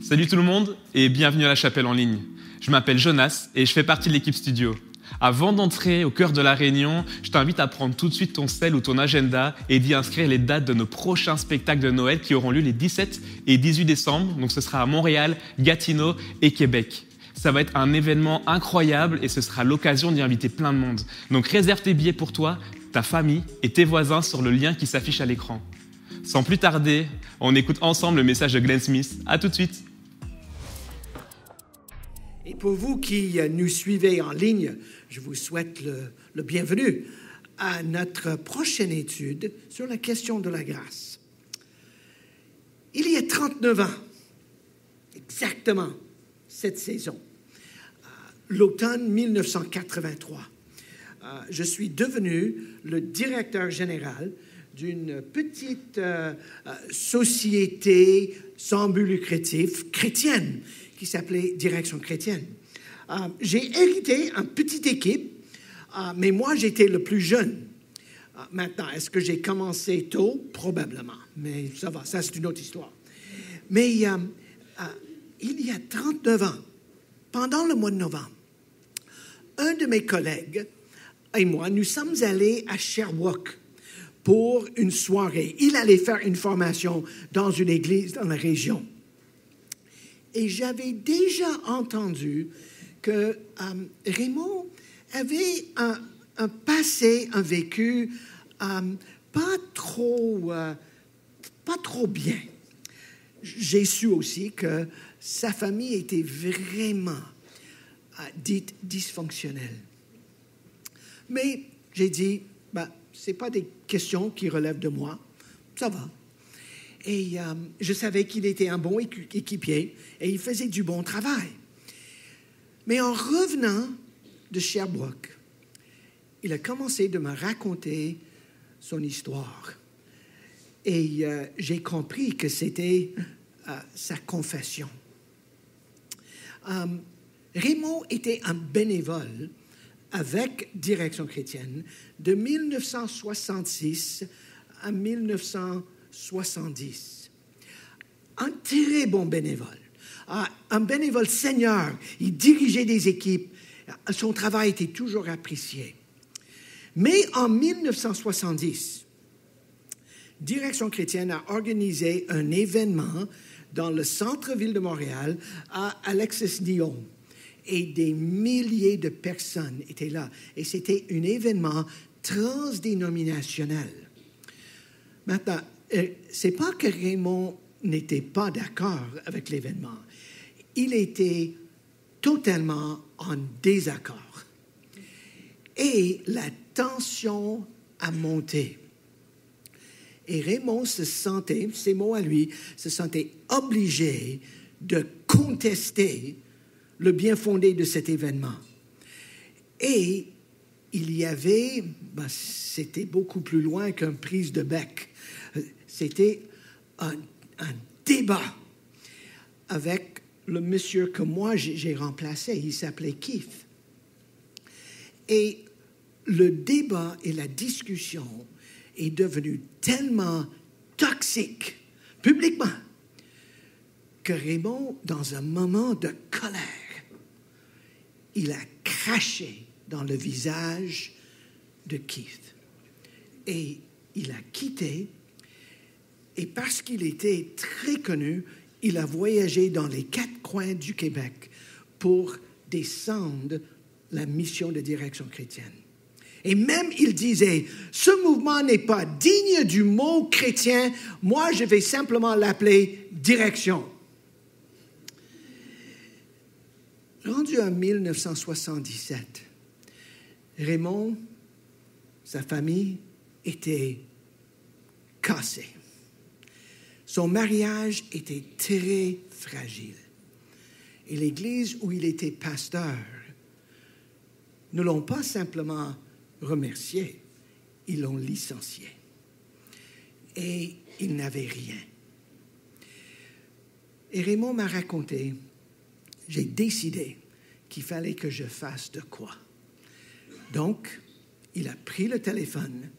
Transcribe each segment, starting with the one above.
Salut tout le monde et bienvenue à la chapelle en ligne. Je m'appelle Jonas et je fais partie de l'équipe studio. Avant d'entrer au cœur de la réunion, je t'invite à prendre tout de suite ton sel ou ton agenda et d'y inscrire les dates de nos prochains spectacles de Noël qui auront lieu les 17 et 18 décembre. Donc ce sera à Montréal, Gatineau et Québec. Ça va être un événement incroyable et ce sera l'occasion d'y inviter plein de monde. Donc réserve tes billets pour toi, ta famille et tes voisins sur le lien qui s'affiche à l'écran. Sans plus tarder, on écoute ensemble le message de Glenn Smith. À tout de suite. Et pour vous qui nous suivez en ligne, je vous souhaite le bienvenue à notre prochaine étude sur la question de la grâce. Il y a 39 ans, exactement cette saison, l'automne 1983, je suis devenu le directeur général d'une petite société sans but lucratif chrétienne qui s'appelait Direction chrétienne. J'ai hérité une petite équipe, mais moi, j'étais le plus jeune. Maintenant, est-ce que j'ai commencé tôt? Probablement, mais ça va, ça c'est une autre histoire. Mais il y a 39 ans, pendant le mois de novembre, un de mes collègues et moi, nous sommes allés à Sherbrooke pour une soirée. Il allait faire une formation dans une église dans la région. Et j'avais déjà entendu que Raymond avait un passé, un vécu pas trop bien. J'ai su aussi que sa famille était vraiment dite dysfonctionnelle. Mais j'ai dit, ce n'est pas des questions qui relèvent de moi, ça va. Et je savais qu'il était un bon équipier et il faisait du bon travail. Mais en revenant de Sherbrooke, il a commencé de me raconter son histoire. Et j'ai compris que c'était sa confession. Raymond était un bénévole avec Direction chrétienne de 1966 à 1970. Un très bon bénévole, un bénévole senior. Il dirigeait des équipes. Son travail était toujours apprécié. Mais en 1970, Direction chrétienne a organisé un événement dans le centre-ville de Montréal à Alexis-Nihon. Et des milliers de personnes étaient là. Et c'était un événement transdénominationnel. Maintenant, ce n'est pas que Raymond n'était pas d'accord avec l'événement. Il était totalement en désaccord. Et la tension a monté. Et Raymond se sentait, ses mots à lui, se sentait obligé de contester le bien fondé de cet événement. Et il y avait, c'était beaucoup plus loin qu'une prise de bec. C'était un débat avec le monsieur que moi j'ai remplacé. Il s'appelait Keith. Et le débat et la discussion est devenu tellement toxique publiquement que Raymond, dans un moment de colère, il a craché dans le visage de Keith. Et il a quitté. Et parce qu'il était très connu, il a voyagé dans les 4 coins du Québec pour descendre la mission de Direction chrétienne. Et même il disait, ce mouvement n'est pas digne du mot chrétien, moi je vais simplement l'appeler Direction. Rendu en 1977, Raymond, sa famille était cassée. Son mariage était très fragile. Et l'église où il était pasteur ne l'ont pas simplement remercié, ils l'ont licencié. Et il n'avait rien. Et Raymond m'a raconté, j'ai décidé qu'il fallait que je fasse de quoi. Donc, il a pris le téléphone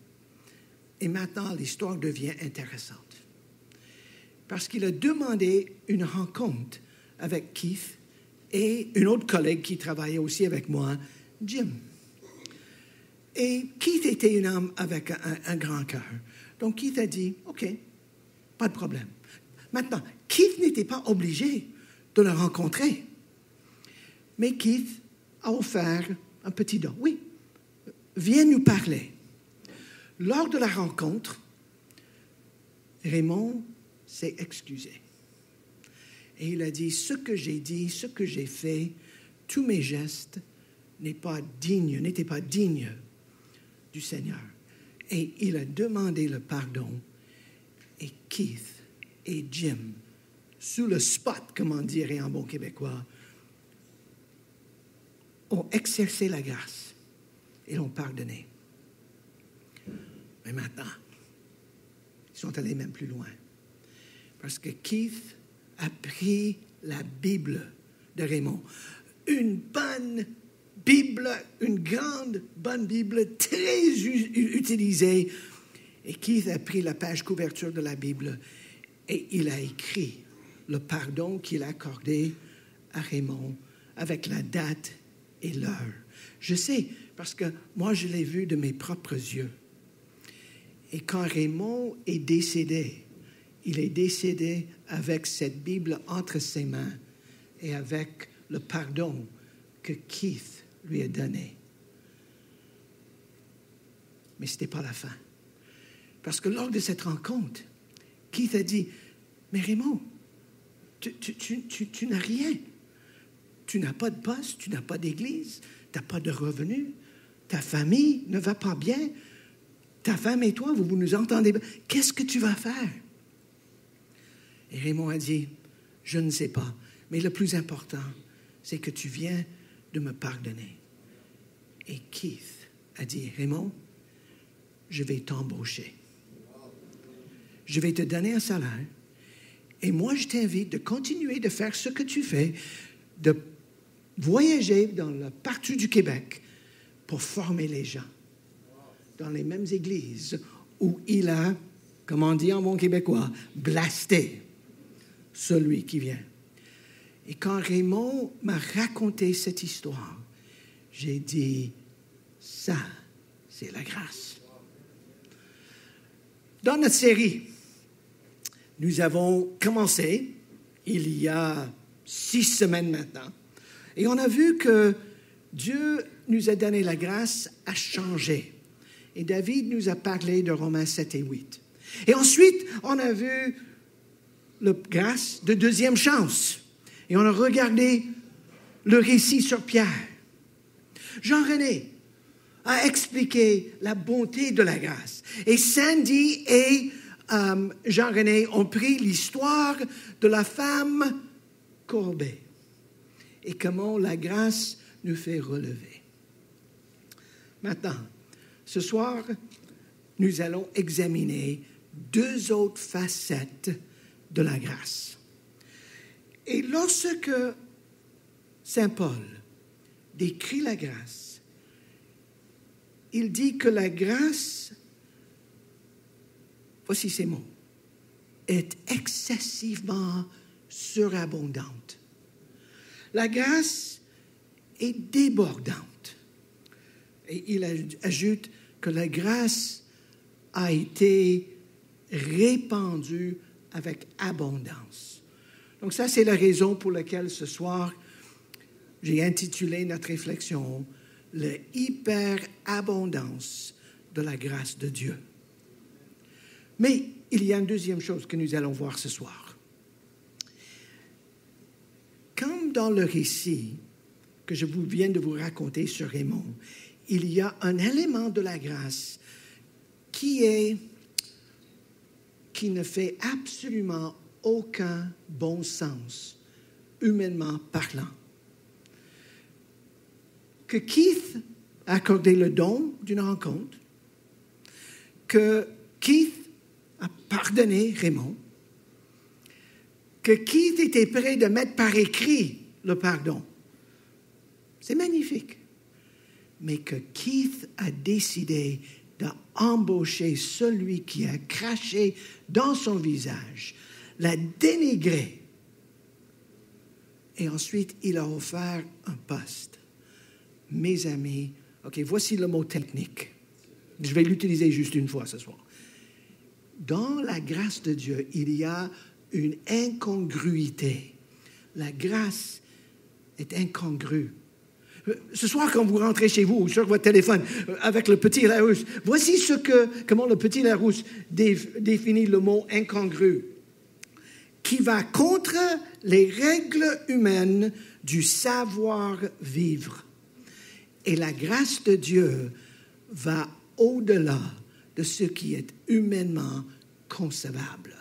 Et maintenant, l'histoire devient intéressante. Parce qu'il a demandé une rencontre avec Keith et une autre collègue qui travaillait aussi avec moi, Jim. Et Keith était un homme avec un grand cœur. Donc Keith a dit, OK, pas de problème. Maintenant, Keith n'était pas obligé de le rencontrer. Mais Keith a offert un petit don. Oui, viens nous parler. Lors de la rencontre, Raymond s'est excusé. Et il a dit, ce que j'ai dit, ce que j'ai fait, tous mes gestes n'étaient pas dignes du Seigneur. Et il a demandé le pardon. Et Keith et Jim, sous le spot, comme on dirait en bon québécois, ont exercé la grâce et l'ont pardonné. Mais maintenant, ils sont allés même plus loin. Parce que Keith a pris la Bible de Raymond. Une bonne Bible, une grande, bonne Bible, très utilisée. Et Keith a pris la page couverture de la Bible et il a écrit le pardon qu'il a accordé à Raymond avec la date et l'heure. Je sais, parce que moi, je l'ai vu de mes propres yeux. Et quand Raymond est décédé, il est décédé avec cette Bible entre ses mains et avec le pardon que Keith lui a donné. Mais ce n'était pas la fin. Parce que lors de cette rencontre, Keith a dit, mais Raymond, tu n'as rien. Tu n'as pas de poste, tu n'as pas d'église, tu n'as pas de revenus, ta famille ne va pas bien, ta femme et toi, vous nous entendez. Qu'est-ce que tu vas faire? Et Raymond a dit, je ne sais pas, mais le plus important, c'est que tu viens de me pardonner. Et Keith a dit, Raymond, je vais t'embaucher. Je vais te donner un salaire. Et moi, je t'invite de continuer de faire ce que tu fais, de voyager dans la partie du Québec pour former les gens dans les mêmes églises où il a, comme on dit en bon québécois, blasté celui qui vient. Et quand Raymond m'a raconté cette histoire, j'ai dit, ça, c'est la grâce. Dans notre série, nous avons commencé il y a 6 semaines maintenant, et on a vu que Dieu nous a donné la grâce à changer. Et David nous a parlé de Romains 7 et 8. Et ensuite, on a vu la grâce de deuxième chance. Et on a regardé le récit sur Pierre. Jean-René a expliqué la bonté de la grâce. Et Sandy et Jean-René ont pris l'histoire de la femme courbée et comment la grâce nous fait relever. Maintenant, ce soir, nous allons examiner 2 autres facettes de la grâce. Et lorsque Saint Paul décrit la grâce, il dit que la grâce, voici ces mots, est excessivement surabondante. La grâce est débordante. Et il ajoute que la grâce a été répandue avec abondance. Donc ça, c'est la raison pour laquelle ce soir, j'ai intitulé notre réflexion « L'hyperabondance de la grâce de Dieu ». Mais il y a une deuxième chose que nous allons voir ce soir. Comme dans le récit que je viens de vous raconter sur Raymond, il y a un élément de la grâce qui ne fait absolument aucun bon sens, humainement parlant. Que Keith a accordé le don d'une rencontre, que Keith a pardonné Raymond, que Keith était prêt de mettre par écrit le pardon. C'est magnifique. Mais que Keith a décidé d'embaucher celui qui a craché dans son visage, l'a dénigré. Et ensuite, il a offert un poste. Mes amis, OK, voici le mot technique. Je vais l'utiliser juste une fois ce soir. Dans la grâce de Dieu, il y a une incongruité. La grâce est incongrue. Ce soir, quand vous rentrez chez vous ou sur votre téléphone avec le petit Larousse, voici comment le petit Larousse définit le mot incongru, qui va contre les règles humaines du savoir-vivre. Et la grâce de Dieu va au-delà de ce qui est humainement concevable.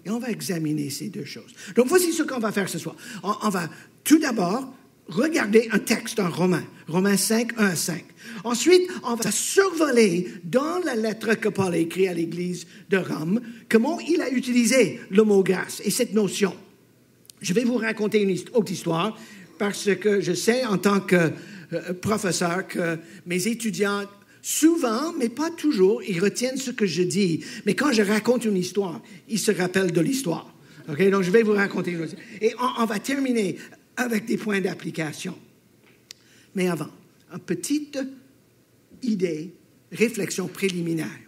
Et on va examiner ces deux choses. Donc, voici ce qu'on va faire ce soir. On va tout d'abord regarder un texte en Romains 5, 1 à 5. Ensuite, on va survoler dans la lettre que Paul a écrite à l'Église de Rome, comment il a utilisé le mot grâce et cette notion. Je vais vous raconter une autre histoire parce que je sais en tant que professeur que mes étudiants, souvent, mais pas toujours, ils retiennent ce que je dis. Mais quand je raconte une histoire, ils se rappellent de l'histoire. Okay? Donc, je vais vous raconter une histoire. Et on va terminer avec des points d'application. Mais avant, une petite idée, réflexion préliminaire.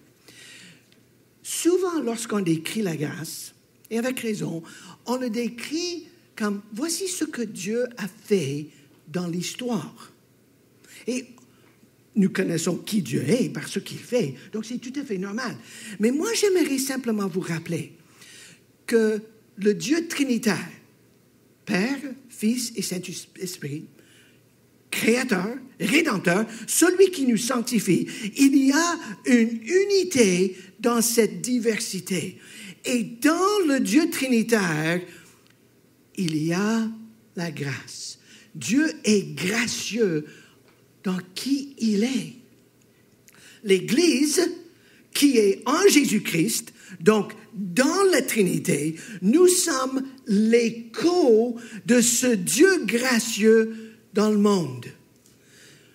Souvent, lorsqu'on décrit la grâce, et avec raison, on le décrit comme « voici ce que Dieu a fait dans l'histoire ». Et nous connaissons qui Dieu est par ce qu'il fait, donc c'est tout à fait normal. Mais moi, j'aimerais simplement vous rappeler que le Dieu trinitaire, Père, Fils et Saint-Esprit, Créateur, Rédempteur, celui qui nous sanctifie, il y a une unité dans cette diversité. Et dans le Dieu trinitaire, il y a la grâce. Dieu est gracieux dans qui il est. L'Église, qui est en Jésus-Christ, donc dans la Trinité, nous sommes l'écho de ce Dieu gracieux dans le monde.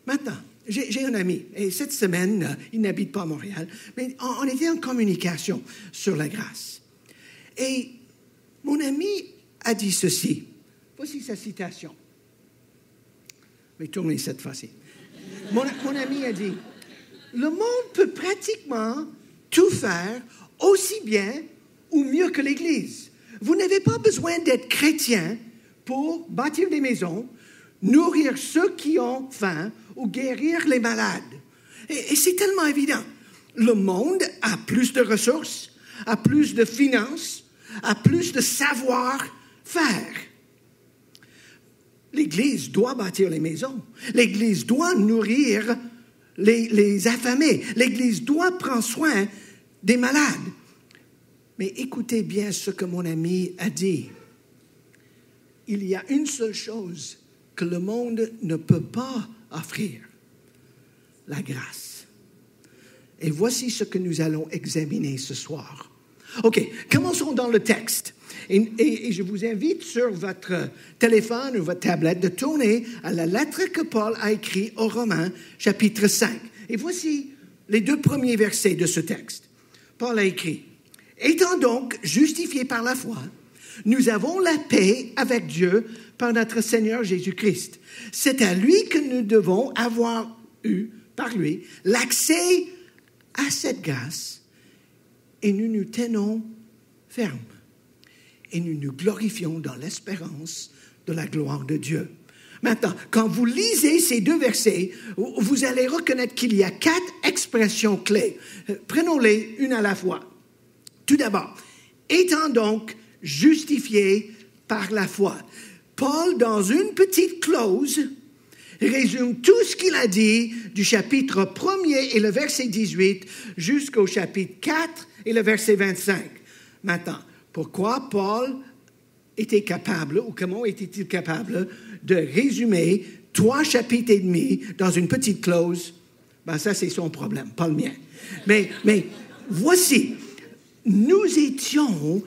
Maintenant, j'ai un ami, et cette semaine, il n'habite pas à Montréal, mais on était en communication sur la grâce. Et mon ami a dit ceci. Voici sa citation. Je vais tourner cette fois-ci. Mon ami a dit, « Le monde peut pratiquement tout faire aussi bien ou mieux que l'Église. Vous n'avez pas besoin d'être chrétien pour bâtir des maisons, nourrir ceux qui ont faim ou guérir les malades. » Et c'est tellement évident. Le monde a plus de ressources, a plus de finances, a plus de savoir-faire. L'Église doit bâtir les maisons. L'Église doit nourrir les affamés. L'Église doit prendre soin des malades. Mais écoutez bien ce que mon ami a dit. Il y a une seule chose que le monde ne peut pas offrir, la grâce. Et voici ce que nous allons examiner ce soir. OK, commençons dans le texte. Et je vous invite sur votre téléphone ou votre tablette de tourner à la lettre que Paul a écrite aux Romains, chapitre 5. Et voici les 2 premiers versets de ce texte. Paul a écrit, « Étant donc justifiés par la foi, nous avons la paix avec Dieu par notre Seigneur Jésus-Christ. C'est à lui que nous devons avoir eu, par lui, l'accès à cette grâce et nous nous tenons fermes. Et nous nous glorifions dans l'espérance de la gloire de Dieu. » Maintenant, quand vous lisez ces 2 versets, vous allez reconnaître qu'il y a 4 expressions clés. Prenons-les une à la fois. Tout d'abord, étant donc justifiés par la foi. Paul, dans une petite clause, résume tout ce qu'il a dit du chapitre 1er et le verset 18 jusqu'au chapitre 4 et le verset 25. Maintenant, pourquoi Paul était capable, ou comment était-il capable de résumer 3 chapitres et demi dans une petite clause? Ben ça, c'est son problème, pas le mien. Mais voici, nous étions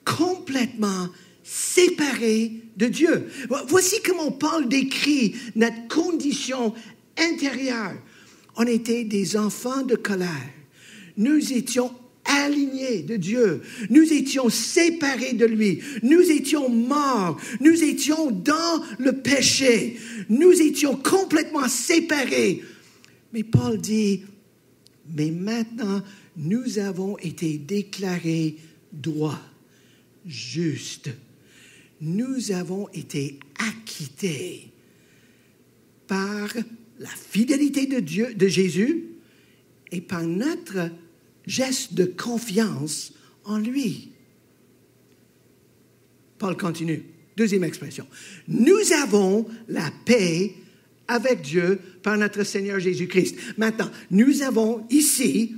complètement séparés de Dieu. Voici comment Paul décrit notre condition intérieure. On était des enfants de colère, nous étions alignés de Dieu. Nous étions séparés de lui. Nous étions morts. Nous étions dans le péché. Nous étions complètement séparés. Mais Paul dit, mais maintenant, nous avons été déclarés droits, justes. Nous avons été acquittés par la fidélité de Dieu, de Jésus, et par notre geste de confiance en lui. Paul continue. Deuxième expression. Nous avons la paix avec Dieu par notre Seigneur Jésus-Christ. Maintenant, nous avons ici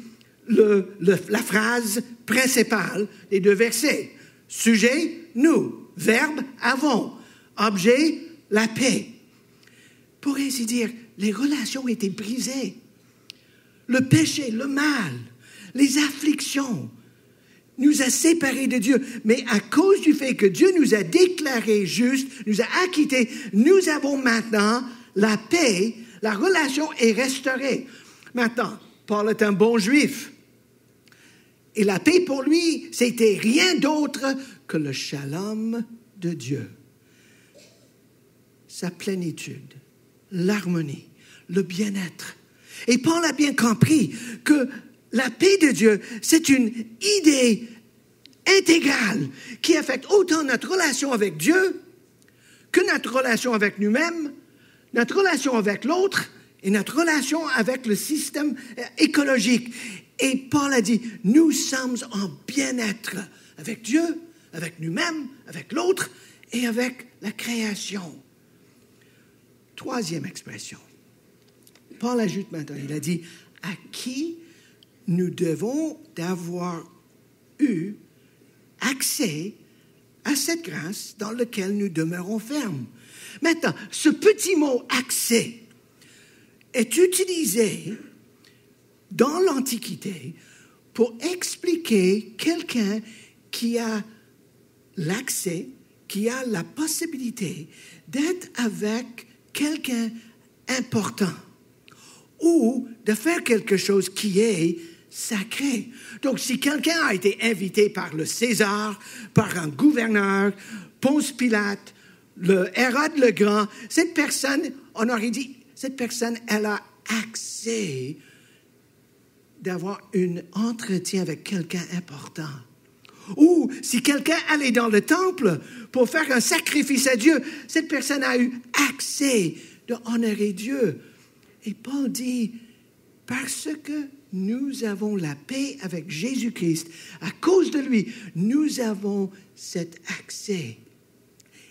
la phrase principale des deux versets. Sujet, nous. Verbe, avons. Objet, la paix. Pour ainsi dire, les relations étaient brisées. Le péché, le mal, les afflictions nous a séparés de Dieu. Mais à cause du fait que Dieu nous a déclarés justes, nous a acquittés, nous avons maintenant la paix, la relation est restaurée. Maintenant, Paul est un bon juif. Et la paix pour lui, c'était rien d'autre que le shalom de Dieu. Sa plénitude, l'harmonie, le bien-être. Et Paul a bien compris que la paix de Dieu, c'est une idée intégrale qui affecte autant notre relation avec Dieu que notre relation avec nous-mêmes, notre relation avec l'autre et notre relation avec le système écologique. Et Paul a dit, nous sommes en bien-être avec Dieu, avec nous-mêmes, avec l'autre et avec la création. Troisième expression. Paul ajoute maintenant, il a dit, à qui nous devons d'avoir eu accès à cette grâce dans laquelle nous demeurons fermes. Maintenant, ce petit mot « accès » est utilisé dans l'Antiquité pour expliquer quelqu'un qui a l'accès, qui a la possibilité d'être avec quelqu'un important ou de faire quelque chose qui est sacré. Donc, si quelqu'un a été invité par le César, par un gouverneur, Ponce Pilate, le Hérode le Grand, cette personne, on aurait dit, cette personne, elle a accès d'avoir un entretien avec quelqu'un important. Ou si quelqu'un allait dans le temple pour faire un sacrifice à Dieu, cette personne a eu accès d'honorer Dieu. Et Paul dit, parce que nous avons la paix avec Jésus-Christ, à cause de lui, nous avons cet accès.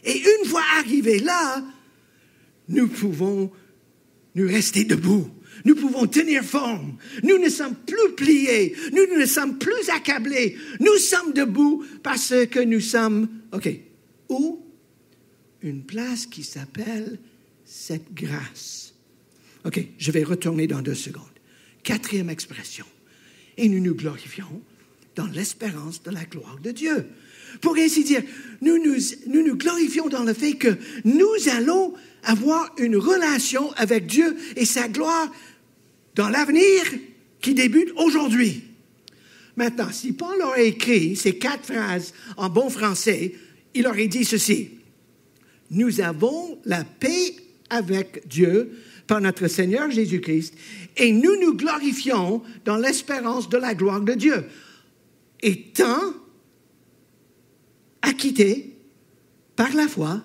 Et une fois arrivés là, nous pouvons nous rester debout. Nous pouvons tenir forme. Nous ne sommes plus pliés. Nous ne sommes plus accablés. Nous sommes debout parce que nous sommes, où? Une place qui s'appelle cette grâce. Je vais retourner dans 2 secondes. Quatrième expression. Et nous nous glorifions dans l'espérance de la gloire de Dieu. Pour ainsi dire, nous nous glorifions dans le fait que nous allons avoir une relation avec Dieu et sa gloire dans l'avenir qui débute aujourd'hui. Maintenant, si Paul aurait écrit ces 4 phrases en bon français, il aurait dit ceci. Nous avons la paix avec Dieu par notre Seigneur Jésus-Christ et nous nous glorifions dans l'espérance de la gloire de Dieu. Étant acquittés par la foi,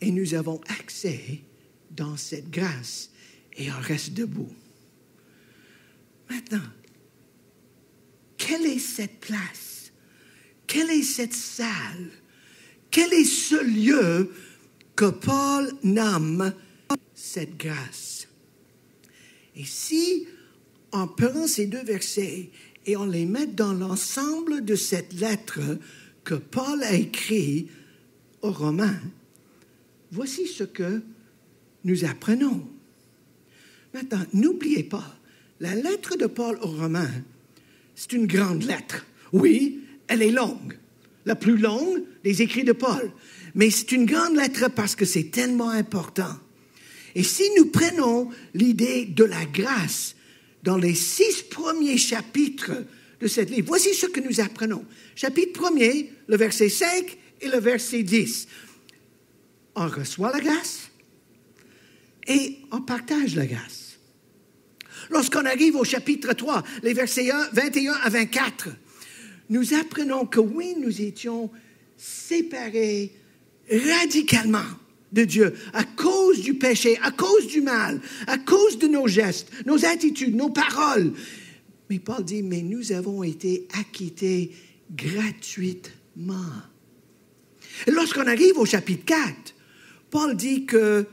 et nous avons accès dans cette grâce et on reste debout. Maintenant, quelle est cette place? Quelle est cette salle? Quel est ce lieu que Paul nomme cette grâce? Et si on prend ces 2 versets et on les met dans l'ensemble de cette lettre que Paul a écrite aux Romains, voici ce que nous apprenons. Maintenant, n'oubliez pas, la lettre de Paul aux Romains, c'est une grande lettre. Oui, elle est longue, la plus longue des écrits de Paul. Mais c'est une grande lettre parce que c'est tellement important. Et si nous prenons l'idée de la grâce dans les 6 premiers chapitres de cette livre. Voici ce que nous apprenons. Chapitre 1er, le verset 5 et le verset 10. On reçoit la grâce et on partage la grâce. Lorsqu'on arrive au chapitre 3, les versets 21 à 24, nous apprenons que oui, nous étions séparés radicalement de Dieu à cause du péché, à cause du mal, à cause de nos gestes, nos attitudes, nos paroles. Mais Paul dit, mais nous avons été acquittés gratuitement. Et lorsqu'on arrive au chapitre 4, Paul dit que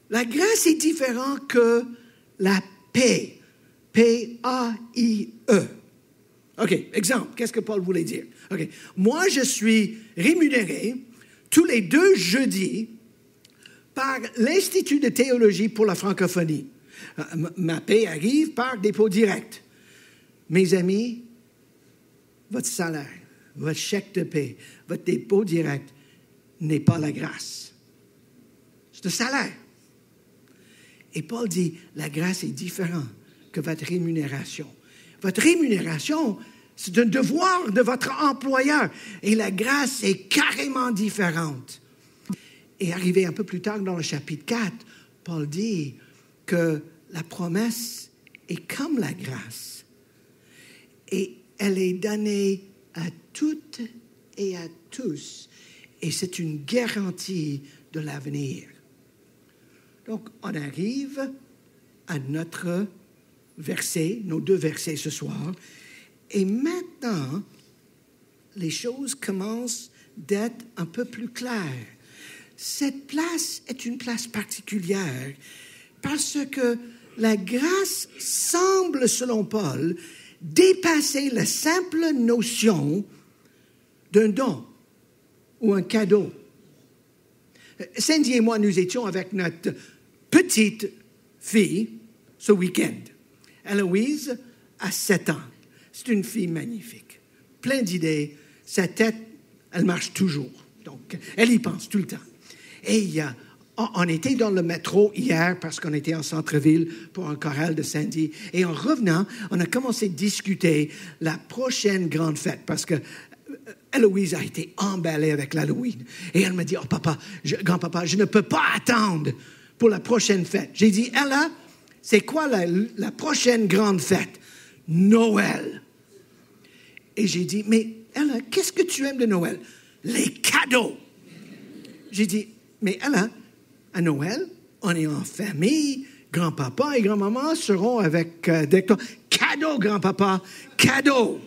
la grâce est différente que la paix. P-A-I-E. OK, exemple, qu'est-ce que Paul voulait dire? OK, moi, je suis rémunéré tous les 2 jeudis par l'Institut de théologie pour la francophonie. Ma paie arrive par dépôt direct. Mes amis, votre salaire, votre chèque de paie, votre dépôt direct n'est pas la grâce. C'est le salaire. Et Paul dit, la grâce est différente que votre rémunération. Votre rémunération, c'est un devoir de votre employeur. Et la grâce est carrément différente. Et arrivé un peu plus tard dans le chapitre 4, Paul dit que la promesse est comme la grâce. Et elle est donnée à toutes et à tous. Et c'est une garantie de l'avenir. Donc, on arrive à notre verset, nos 2 versets ce soir. Et maintenant, les choses commencent d'être un peu plus claires. Cette place est une place particulière parce que la grâce semble, selon Paul, dépasser la simple notion d'un don ou un cadeau. Cindy et moi, nous étions avec notre petite fille ce week-end. Héloïse a 7 ans. C'est une fille magnifique, plein d'idées. Sa tête, elle marche toujours. Donc, elle y pense tout le temps. Et on était dans le métro hier parce qu'on était en centre-ville pour un choral de Sandy. Et en revenant, on a commencé à discuter la prochaine grande fête parce que Héloïse a été emballée avec l'Halloween. Et elle m'a dit, « Oh papa, grand-papa, je ne peux pas attendre pour la prochaine fête. » J'ai dit, « Ella, c'est quoi la prochaine grande fête? » « Noël. » Et j'ai dit, « Mais Ella, qu'est-ce que tu aimes de Noël? » « Les cadeaux. » J'ai dit, « Mais Ella, à Noël, on est en famille. Grand-papa et grand-maman seront avec des cadeaux, grand-papa, cadeaux. »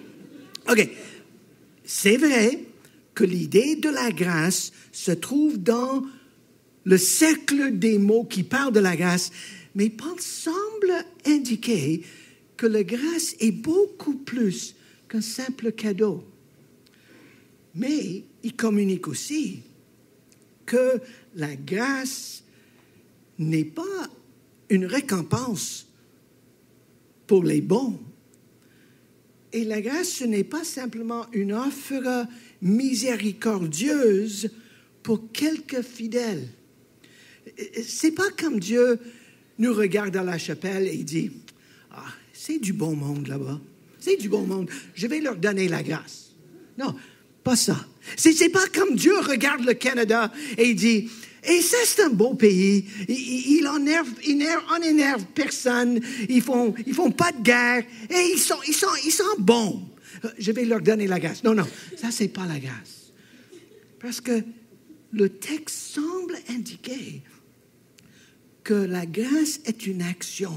OK. C'est vrai que l'idée de la grâce se trouve dans le cercle des mots qui parlent de la grâce, mais Paul semble indiquer que la grâce est beaucoup plus qu'un simple cadeau. Mais il communique aussi que la grâce n'est pas une récompense pour les bons. Et la grâce, ce n'est pas simplement une offre miséricordieuse pour quelques fidèles. C'est pas comme Dieu nous regarde à la chapelle et dit, « Ah, c'est du bon monde là-bas. C'est du bon monde. Je vais leur donner la grâce. » Non, pas ça. C'est pas comme Dieu regarde le Canada et il dit, « Et ça, c'est un beau pays. Il énerve personne. Ils font pas de guerre. Et ils sont bons. Je vais leur donner la grâce. » Non, ça, c'est pas la grâce. Parce que le texte semble indiquer que la grâce est une action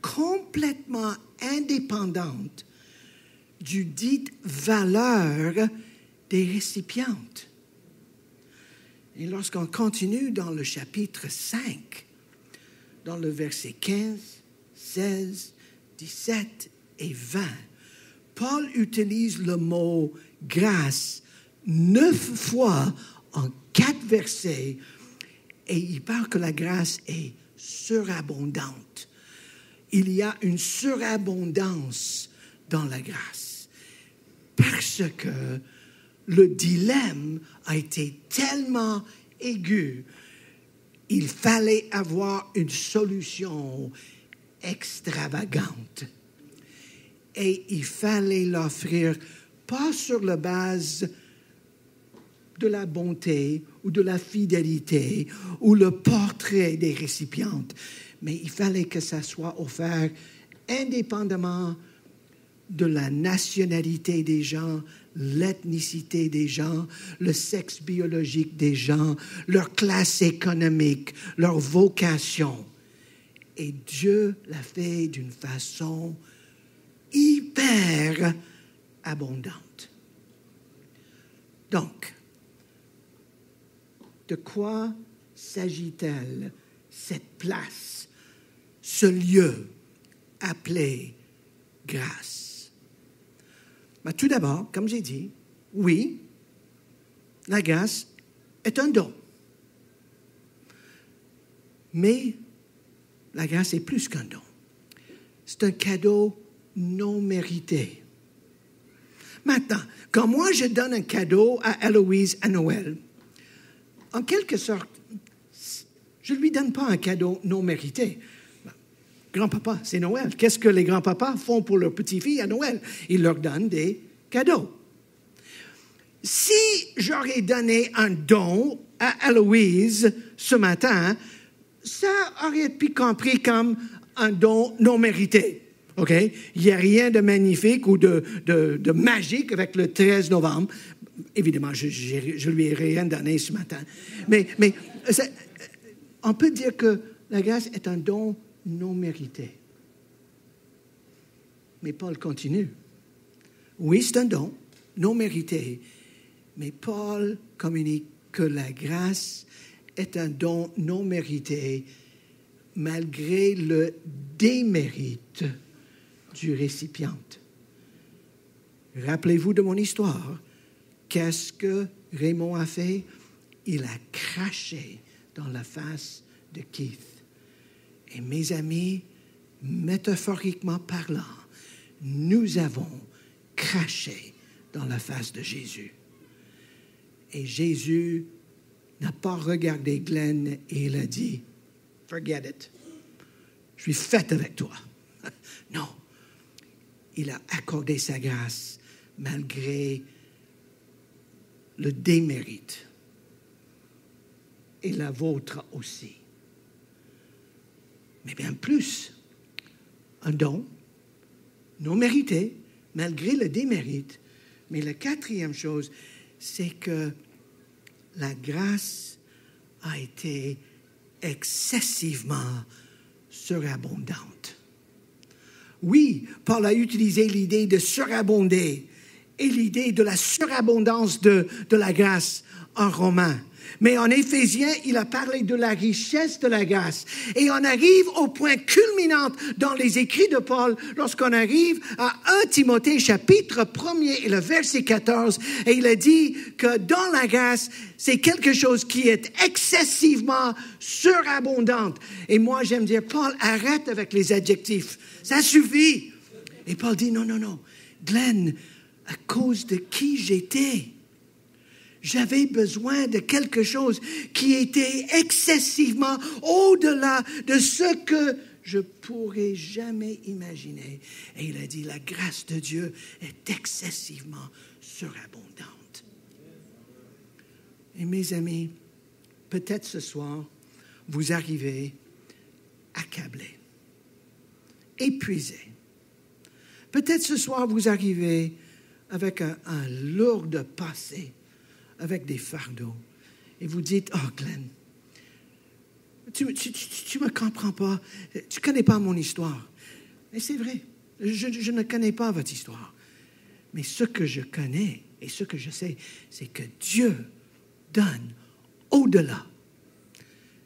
complètement indépendante du dit valeur des récipientes. Et lorsqu'on continue dans le chapitre 5, dans le verset 15, 16, 17 et 20, Paul utilise le mot « grâce » 9 fois en 4 versets, et il parle que la grâce est surabondante. Il y a une surabondance dans la grâce, parce que le dilemme a été tellement aigu, il fallait avoir une solution extravagante. Et il fallait l'offrir pas sur la base de la bonté ou de la fidélité ou le portrait des récipientes, mais il fallait que ça soit offert indépendamment de la nationalité des gens, l'ethnicité des gens, le sexe biologique des gens, leur classe économique, leur vocation. Et Dieu l'a fait d'une façon hyper abondante. Donc, de quoi s'agit-elle, cette place, ce lieu appelé grâce? Mais tout d'abord, comme j'ai dit, oui, la grâce est un don. Mais la grâce est plus qu'un don. C'est un cadeau non mérité. Maintenant, quand moi je donne un cadeau à Héloïse à Noël, en quelque sorte, je ne lui donne pas un cadeau non mérité. Grand-papa, c'est Noël. Qu'est-ce que les grands-papas font pour leurs petites-filles à Noël? Ils leur donnent des cadeaux. Si j'aurais donné un don à Héloïse ce matin, ça aurait été compris comme un don non mérité. OK? Il n'y a rien de magnifique ou de magique avec le 13 novembre. Évidemment, je lui ai rien donné ce matin. Mais on peut dire que la grâce est un don non mérité. Mais Paul continue. Oui, c'est un don non mérité. Mais Paul communique que la grâce est un don non mérité malgré le démérite du récipient. Rappelez-vous de mon histoire. Qu'est-ce que Raymond a fait? Il a craché dans la face de Keith. Et mes amis, métaphoriquement parlant, nous avons craché dans la face de Jésus. Et Jésus n'a pas regardé Glenn et il a dit, « Forget it. Je suis fait avec toi. » Non. Il a accordé sa grâce malgré le démérite. Et la vôtre aussi. Mais bien plus, un don non mérité, malgré le démérite. Mais la quatrième chose, c'est que la grâce a été excessivement surabondante. Oui, Paul a utilisé l'idée de surabonder et l'idée de la surabondance de la grâce en Romains. Mais en Éphésiens, il a parlé de la richesse de la grâce. Et on arrive au point culminant dans les écrits de Paul lorsqu'on arrive à 1 Timothée chapitre 1er et le verset 14. Et il a dit que dans la grâce, c'est quelque chose qui est excessivement surabondante. Et moi, j'aime dire, Paul, arrête avec les adjectifs. Ça suffit. Et Paul dit, non, non, non. Glenn, à cause de qui j'étais, j'avais besoin de quelque chose qui était excessivement au-delà de ce que je pourrais jamais imaginer. Et il a dit, la grâce de Dieu est excessivement surabondante. Et mes amis, peut-être ce soir, vous arrivez accablés, épuisés. Peut-être ce soir, vous arrivez avec un lourd passé, avec des fardeaux. Et vous dites, « Oh, Glenn, tu me comprends pas. Tu connais pas mon histoire. » Et c'est vrai, je ne connais pas votre histoire. Mais ce que je connais et ce que je sais, c'est que Dieu donne au-delà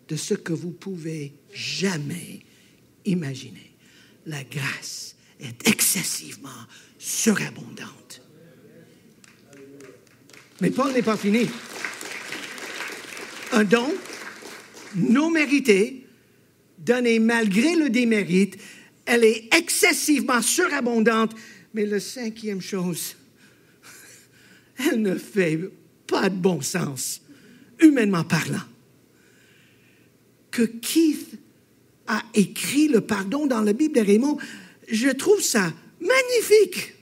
de ce que vous pouvez jamais imaginer. La grâce est excessivement surabondante. Mais Paul n'est pas fini. Un don non mérité, donné malgré le démérite, elle est excessivement surabondante. Mais la cinquième chose, elle ne fait pas de bon sens, humainement parlant. Que Keith a écrit le pardon dans la Bible de Raymond. Je trouve ça magnifique.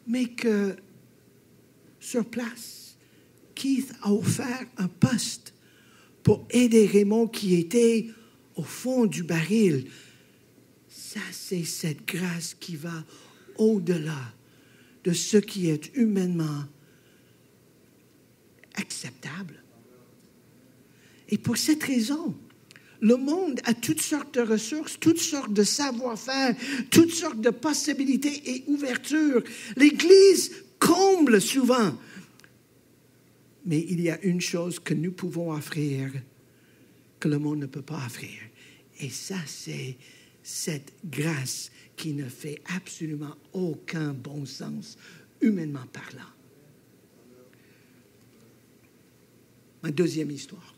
Mais que sur place, Keith a offert un poste pour aider Raymond qui était au fond du baril. Ça, c'est cette grâce qui va au-delà de ce qui est humainement acceptable. Et pour cette raison, le monde a toutes sortes de ressources, toutes sortes de savoir-faire, toutes sortes de possibilités et ouvertures. L'Église comble souvent. Mais il y a une chose que nous pouvons offrir que le monde ne peut pas offrir. Et ça, c'est cette grâce qui ne fait absolument aucun bon sens, humainement parlant. Ma deuxième histoire.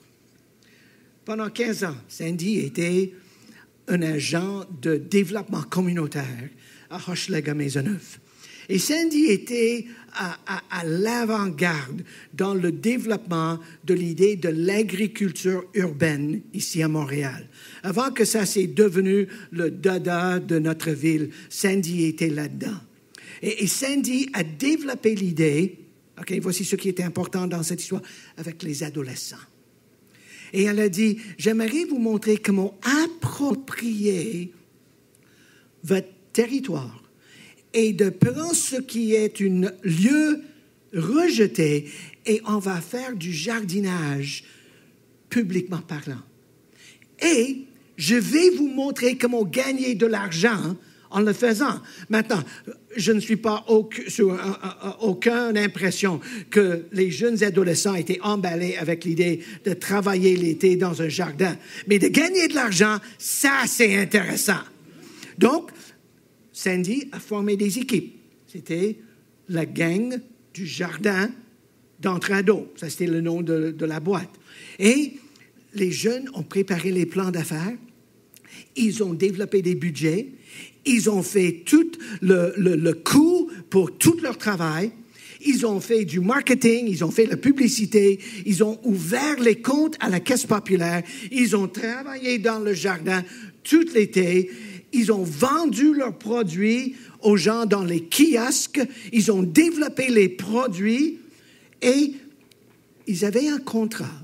Pendant 15 ans, Sandy était un agent de développement communautaire à Hochelaga Maisonneuve. Et Sandy était à l'avant-garde dans le développement de l'idée de l'agriculture urbaine ici à Montréal. Avant que ça s'est devenu le dada de notre ville, Sandy était là-dedans. Et Sandy a développé l'idée, OK, voici ce qui était important dans cette histoire, avec les adolescents. Et elle a dit, j'aimerais vous montrer comment approprier votre territoire et de prendre ce qui est un lieu rejeté et on va faire du jardinage publiquement parlant. Et je vais vous montrer comment gagner de l'argent en le faisant. Maintenant, je ne suis pas sur aucune impression que les jeunes adolescents étaient emballés avec l'idée de travailler l'été dans un jardin. Mais de gagner de l'argent, ça, c'est intéressant. Donc, Sandy a formé des équipes. C'était la gang du jardin d'entre-ados. Ça, c'était le nom de la boîte. Et les jeunes ont préparé les plans d'affaires. Ils ont développé des budgets. Ils ont fait tout le coût pour tout leur travail. Ils ont fait du marketing, ils ont fait la publicité, ils ont ouvert les comptes à la Caisse populaire, ils ont travaillé dans le jardin tout l'été, ils ont vendu leurs produits aux gens dans les kiosques, ils ont développé les produits et ils avaient un contrat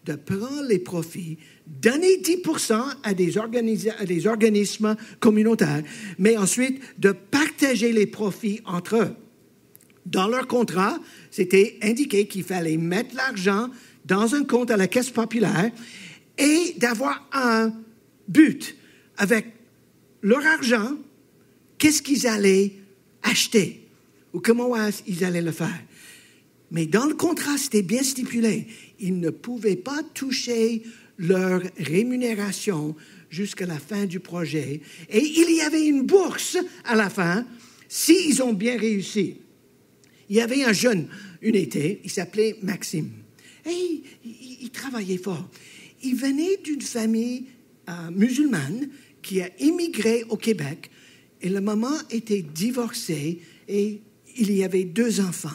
de prendre les profits, donner 10% à des organismes communautaires, mais ensuite de partager les profits entre eux. Dans leur contrat, c'était indiqué qu'il fallait mettre l'argent dans un compte à la Caisse populaire et d'avoir un but avec leur argent, qu'est-ce qu'ils allaient acheter ou comment ils allaient le faire. Mais dans le contrat, c'était bien stipulé. Ils ne pouvaient pas toucher leur rémunération jusqu'à la fin du projet. Et il y avait une bourse à la fin s'ils ont bien réussi. Il y avait un jeune, un été, il s'appelait Maxime. Et il travaillait fort. Il venait d'une famille musulmane qui a immigré au Québec. Et la maman était divorcée et il y avait 2 enfants.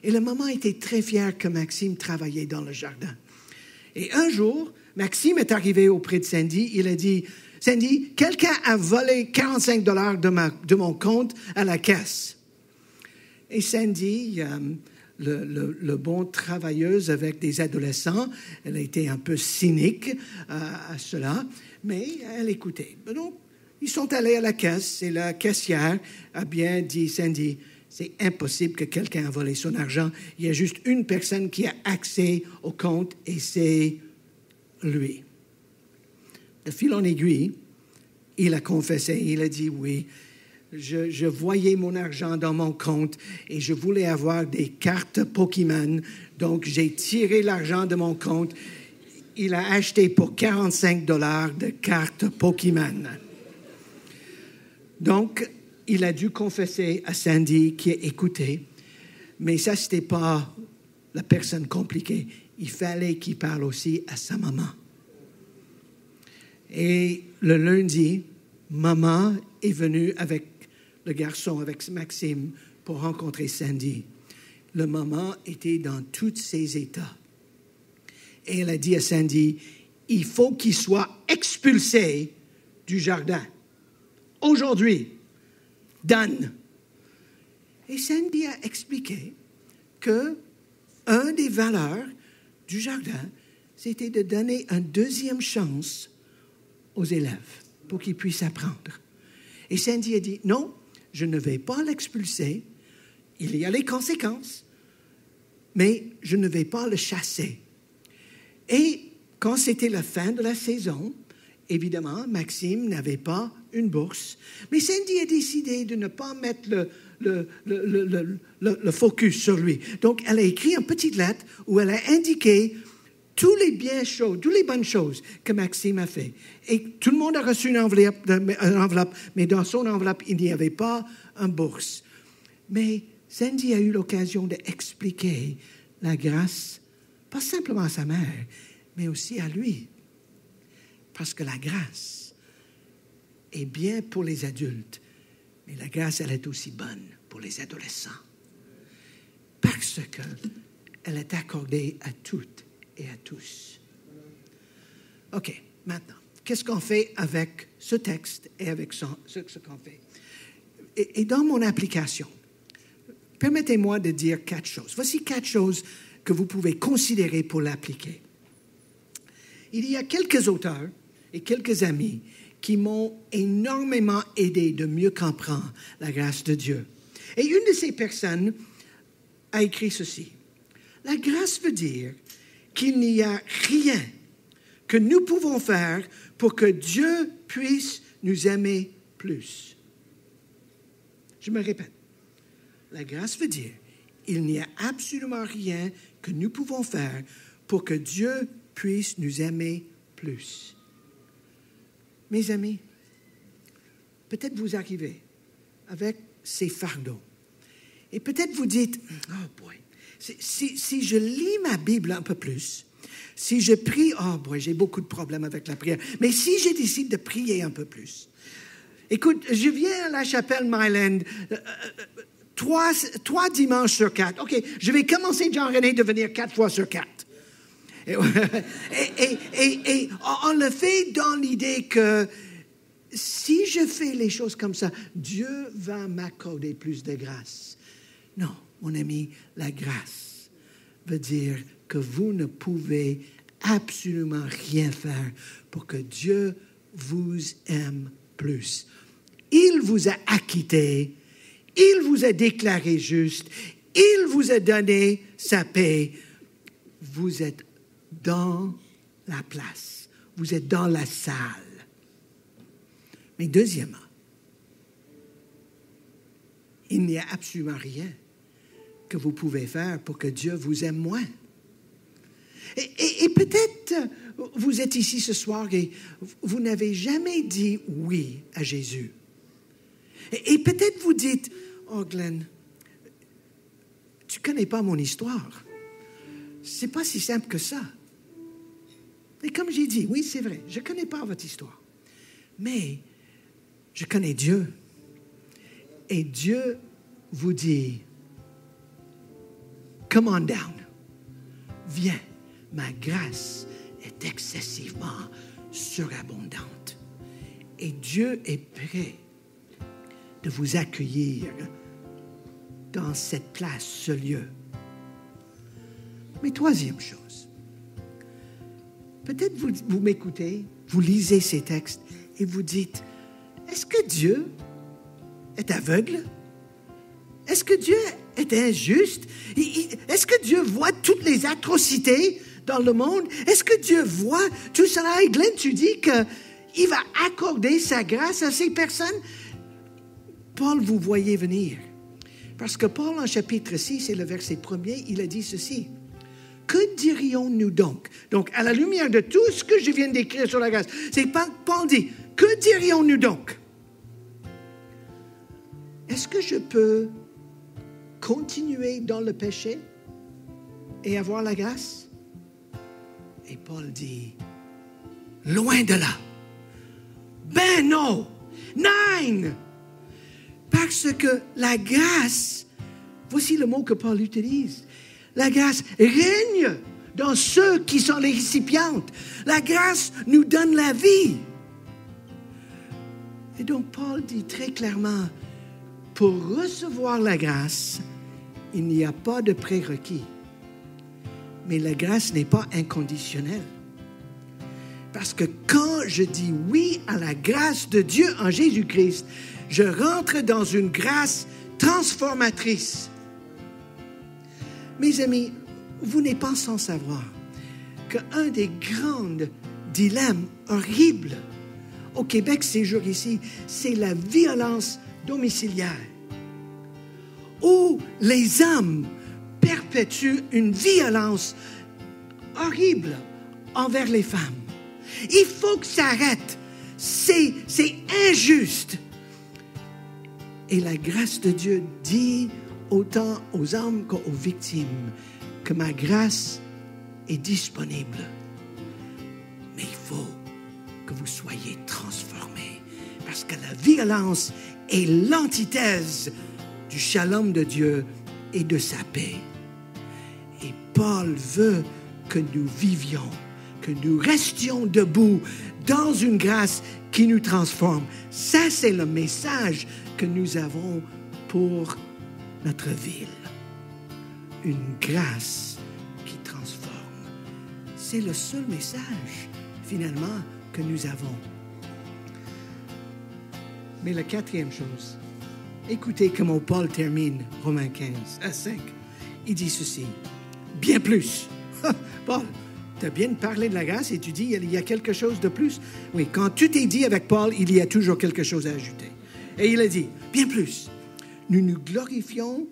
Et la maman était très fière que Maxime travaillait dans le jardin. Et un jour, Maxime est arrivé auprès de Sandy. Il a dit, « Sandy, quelqu'un a volé 45 $ de mon compte à la caisse. » Et Sandy, le bon travailleuse avec des adolescents, elle a été un peu cynique à cela, mais elle écoutait. Donc, ils sont allés à la caisse et la caissière a bien dit, Sandy, c'est impossible que quelqu'un ait volé son argent. Il y a juste une personne qui a accès au compte et c'est lui. De fil en aiguille, il a confessé, il a dit oui, je voyais mon argent dans mon compte et je voulais avoir des cartes Pokémon. Donc, j'ai tiré l'argent de mon compte. Il a acheté pour 45 $ de cartes Pokémon. Donc, il a dû confesser à Sandy qui a écouté. Mais ça, ce n'était pas la personne compliquée. Il fallait qu'il parle aussi à sa maman. Et le lundi, maman est venue avec le garçon, avec Maxime, pour rencontrer Sandy. Le maman était dans tous ses états. Et elle a dit à Sandy, il faut qu'il soit expulsé du jardin. Aujourd'hui, done. Et Sandy a expliqué que un des valeurs du jardin, c'était de donner une deuxième chance aux élèves pour qu'ils puissent apprendre. Et Sandy a dit, non, je ne vais pas l'expulser. Il y a les conséquences, mais je ne vais pas le chasser. Et quand c'était la fin de la saison, évidemment, Maxime n'avait pas une bourse. Mais Sandy a décidé de ne pas mettre le focus sur lui. Donc, elle a écrit une petite lettre où elle a indiqué tous les bonnes choses que Maxime a fait. Et tout le monde a reçu une enveloppe, mais dans son enveloppe, il n'y avait pas une bourse. Mais Sandy a eu l'occasion d'expliquer la grâce, pas simplement à sa mère, mais aussi à lui. Parce que la grâce est bien pour les adultes, mais la grâce, elle est aussi bonne pour les adolescents. Parce qu'elle est accordée à toutes et à tous. OK, maintenant, qu'est-ce qu'on fait avec ce texte et avec ce qu'on fait? Et dans mon application, permettez-moi de dire 4 choses. Voici 4 choses que vous pouvez considérer pour l'appliquer. Il y a quelques auteurs et quelques amis qui m'ont énormément aidé de mieux comprendre la grâce de Dieu. Et une de ces personnes a écrit ceci. La grâce veut dire qu'il n'y a rien que nous pouvons faire pour que Dieu puisse nous aimer plus. Je me répète. La grâce veut dire qu'il n'y a absolument rien que nous pouvons faire pour que Dieu puisse nous aimer plus. Mes amis, peut-être vous arrivez avec ces fardeaux. Et peut-être vous dites, oh boy, si je lis ma Bible un peu plus, si je prie, oh boy, j'ai beaucoup de problèmes avec la prière, mais si je décide de prier un peu plus. Écoute, je viens à la chapelle Myland 3 dimanches sur 4. OK, je vais commencer, Jean-René, de venir 4 fois sur 4. Et on le fait dans l'idée que si je fais les choses comme ça, Dieu va m'accorder plus de grâce. Non, mon ami, la grâce veut dire que vous ne pouvez absolument rien faire pour que Dieu vous aime plus. Il vous a acquitté, il vous a déclaré juste, il vous a donné sa paix. Vous êtes dans la place. Vous êtes dans la salle. Mais deuxièmement, il n'y a absolument rien que vous pouvez faire pour que Dieu vous aime moins. Et peut-être vous êtes ici ce soir et vous n'avez jamais dit oui à Jésus. Et peut-être vous dites, oh Glenn, tu ne connais pas mon histoire. C'est pas si simple que ça. Et comme j'ai dit, oui, c'est vrai, je ne connais pas votre histoire. Mais je connais Dieu. Et Dieu vous dit, come on down. Viens, ma grâce est excessivement surabondante. Et Dieu est prêt de vous accueillir dans cette place, ce lieu. Mais troisième chose, peut-être vous m'écoutez, vous lisez ces textes et vous dites, est-ce que Dieu est aveugle? Est-ce que Dieu est injuste? Est-ce que Dieu voit toutes les atrocités dans le monde? Est-ce que Dieu voit tout cela? Et Glenn, tu dis qu'il va accorder sa grâce à ces personnes? Paul, vous voyez venir. Parce que Paul, en chapitre 6, et le verset 1er, il a dit ceci. Que dirions-nous donc? Donc, à la lumière de tout ce que je viens d'écrire sur la grâce, c'est Paul dit, que dirions-nous donc? Est-ce que je peux continuer dans le péché et avoir la grâce? Et Paul dit, loin de là. Ben non! Nine! Parce que la grâce, voici le mot que Paul utilise, la grâce règne dans ceux qui sont les récipientes. La grâce nous donne la vie. Et donc Paul dit très clairement, pour recevoir la grâce, il n'y a pas de prérequis. Mais la grâce n'est pas inconditionnelle. Parce que quand je dis oui à la grâce de Dieu en Jésus-Christ, je rentre dans une grâce transformatrice. Mes amis, vous n'êtes pas sans savoir qu'un des grands dilemmes horribles au Québec ces jours ici, c'est la violence domiciliaire, où les hommes perpétuent une violence horrible envers les femmes. Il faut que ça arrête. C'est injuste. Et la grâce de Dieu dit autant aux hommes qu'aux victimes que ma grâce est disponible. Mais il faut que vous soyez transformés parce que la violence est l'antithèse du shalom de Dieu et de sa paix. Et Paul veut que nous vivions, que nous restions debout dans une grâce qui nous transforme. Ça, c'est le message que nous avons pour notre ville. Une grâce qui transforme. C'est le seul message, finalement, que nous avons. Mais la quatrième chose, écoutez comment Paul termine Romains 5. Il dit ceci, bien plus. Paul, tu as bien parlé de la grâce et tu dis il y a quelque chose de plus. Oui, quand tout est dit avec Paul, il y a toujours quelque chose à ajouter. Et il a dit, bien plus, nous nous glorifions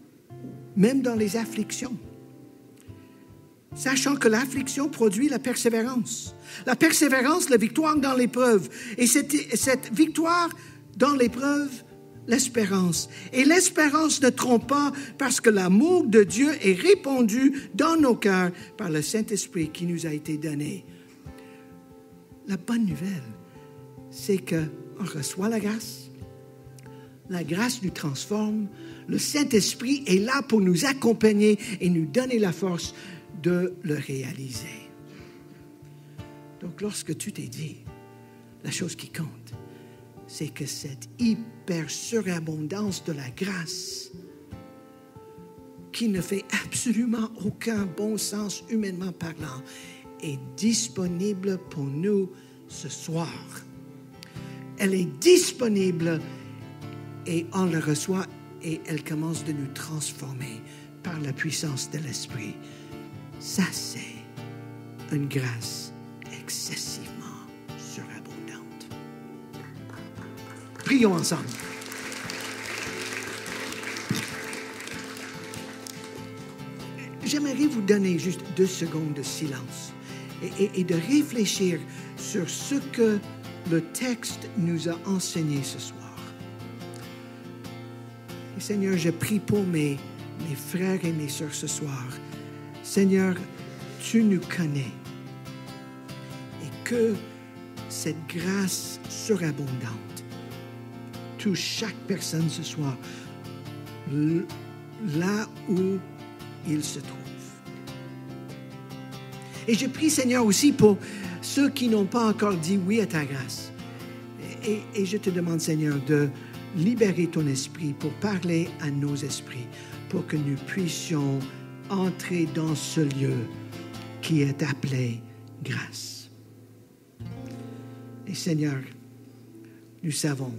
même dans les afflictions, sachant que l'affliction produit la persévérance. La persévérance, la victoire dans l'épreuve. Et cette victoire dans l'épreuve, l'espérance. Et l'espérance ne trompe pas parce que l'amour de Dieu est répandu dans nos cœurs par le Saint-Esprit qui nous a été donné. La bonne nouvelle, c'est qu'on reçoit la grâce nous transforme, le Saint-Esprit est là pour nous accompagner et nous donner la force de le réaliser. Donc, lorsque tout est dit, la chose qui compte, c'est que cette hyper surabondance de la grâce, qui ne fait absolument aucun bon sens humainement parlant, est disponible pour nous ce soir. Elle est disponible et on la reçoit et elle commence de nous transformer par la puissance de l'Esprit. Ça, c'est une grâce excessivement surabondante. Prions ensemble. J'aimerais vous donner juste 2 secondes de silence et de réfléchir sur ce que le texte nous a enseigné ce soir. Et Seigneur, je prie pour mes frères et mes sœurs ce soir. Seigneur, tu nous connais et que cette grâce surabondante touche chaque personne ce soir, là où il se trouve. Et je prie, Seigneur, aussi pour ceux qui n'ont pas encore dit oui à ta grâce. Et je te demande, Seigneur, de libérer ton esprit pour parler à nos esprits, pour que nous puissions entrer dans ce lieu qui est appelé grâce. Et Seigneur, nous savons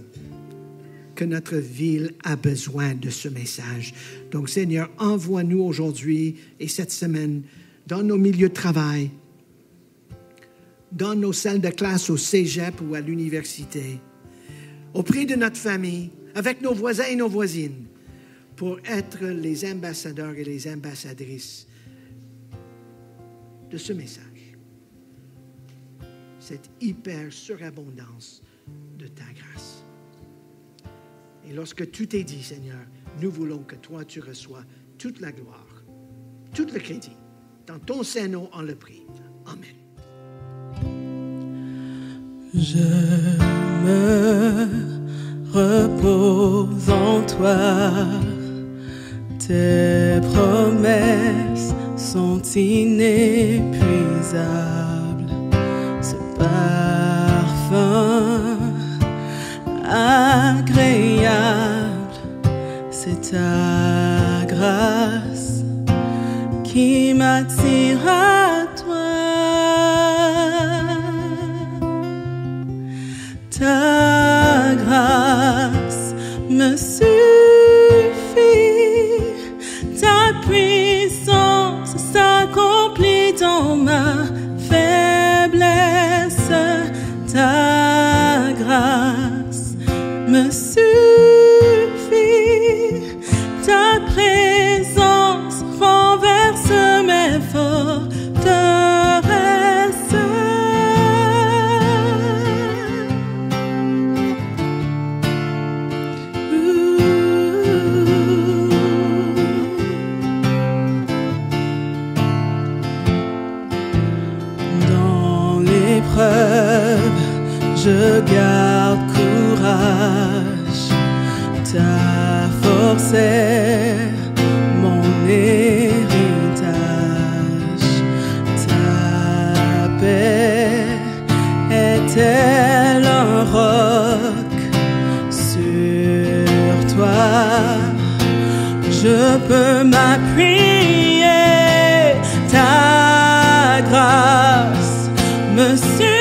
que notre ville a besoin de ce message. Donc, Seigneur, envoie-nous aujourd'hui et cette semaine dans nos milieux de travail, dans nos salles de classe au cégep ou à l'université, auprès de notre famille, avec nos voisins et nos voisines, pour être les ambassadeurs et les ambassadrices de ce message. Cette hyper surabondance de ta grâce. Et lorsque tout est dit, Seigneur, nous voulons que toi, tu reçois toute la gloire, tout le crédit. Dans ton saint nom, on le prie. Amen. Je me repose en toi, tes promesses sont inépuisables. Ce parfum agréable, c'est ta grâce qui m'attire à toi. Ta grâce me suffit, ta puissance s'accomplit dans ma faiblesse. Ta grâce me suffit, ta présence renverse mes forteresses. Dans l'épreuve, je garde courage, ta force est mon héritage, ta paix est-elle un roc? Sur toi, je peux m'appuyer, ta grâce me suffit,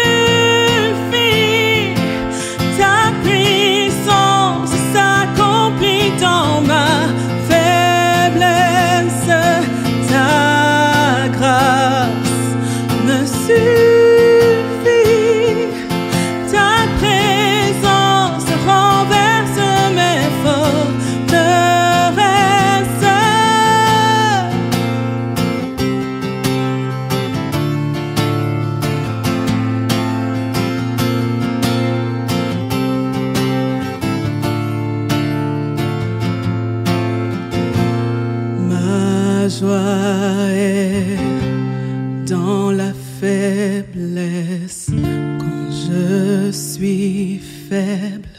ta puissance s'accomplit dans ma faiblesse. Ta grâce me suffit, ta présence renverse mes forteresses. Ma joie est dans la faiblesse. Quand je suis faible,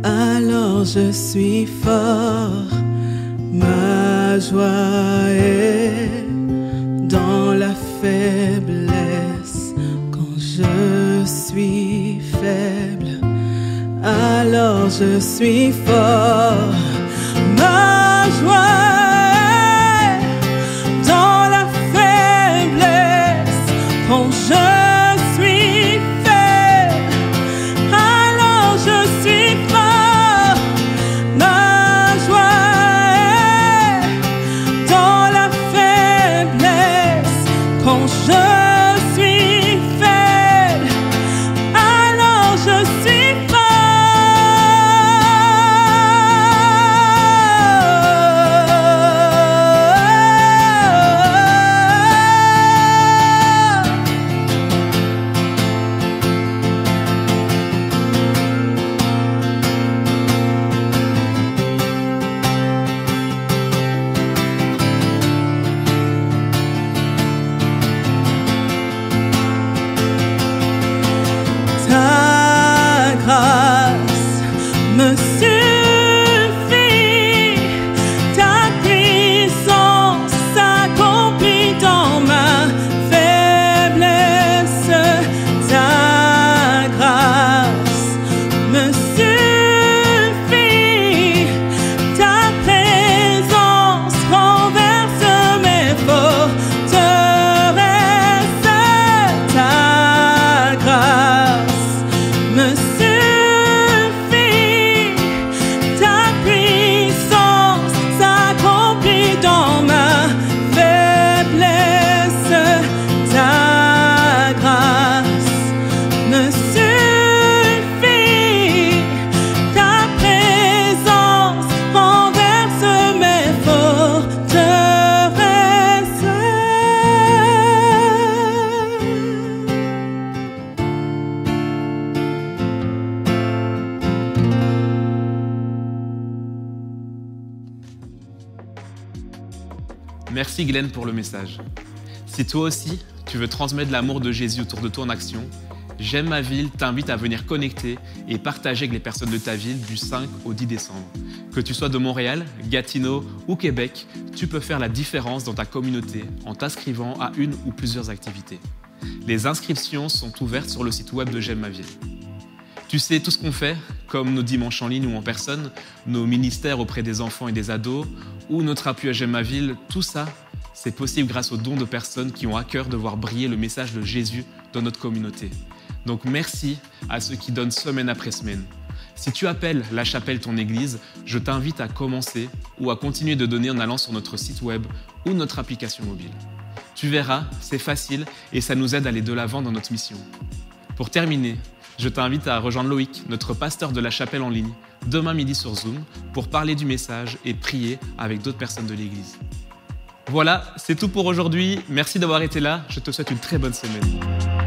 alors je suis fort. Ma joie est dans la faiblesse. Quand je suis faible, alors je suis fort. Ma joie est dans la faiblesse. Quand je suis faible, alors je suis fort. Ma joie est dans la faiblesse. Quand je suis faible, alors je suis fort. Ta grâce me suffit, ta puissance s'accomplit dans ma faiblesse. Ta grâce me suffit, ta présence renverse mes forteresses. Ta grâce me suffit, ta puissance s'accomplit dans ma faiblesse. Ta grâce me suffit, ta présence renverse mes forteresses. Merci Glenn pour le message. Si toi aussi, tu veux transmettre l'amour de Jésus autour de toi en action, J'aime ma ville t'invite à venir connecter et partager avec les personnes de ta ville du 5 au 10 décembre. Que tu sois de Montréal, Gatineau ou Québec, tu peux faire la différence dans ta communauté en t'inscrivant à une ou plusieurs activités. Les inscriptions sont ouvertes sur le site web de J'aime ma ville. Tu sais tout ce qu'on fait, comme nos dimanches en ligne ou en personne, nos ministères auprès des enfants et des ados, ou notre appui à J'aime ma ville, tout ça, c'est possible grâce aux dons de personnes qui ont à cœur de voir briller le message de Jésus dans notre communauté. Donc merci à ceux qui donnent semaine après semaine. Si tu appelles la chapelle ton église, je t'invite à commencer ou à continuer de donner en allant sur notre site web ou notre application mobile. Tu verras, c'est facile et ça nous aide à aller de l'avant dans notre mission. Pour terminer, je t'invite à rejoindre Loïc, notre pasteur de la chapelle en ligne, demain midi sur Zoom, pour parler du message et prier avec d'autres personnes de l'église. Voilà, c'est tout pour aujourd'hui. Merci d'avoir été là. Je te souhaite une très bonne semaine.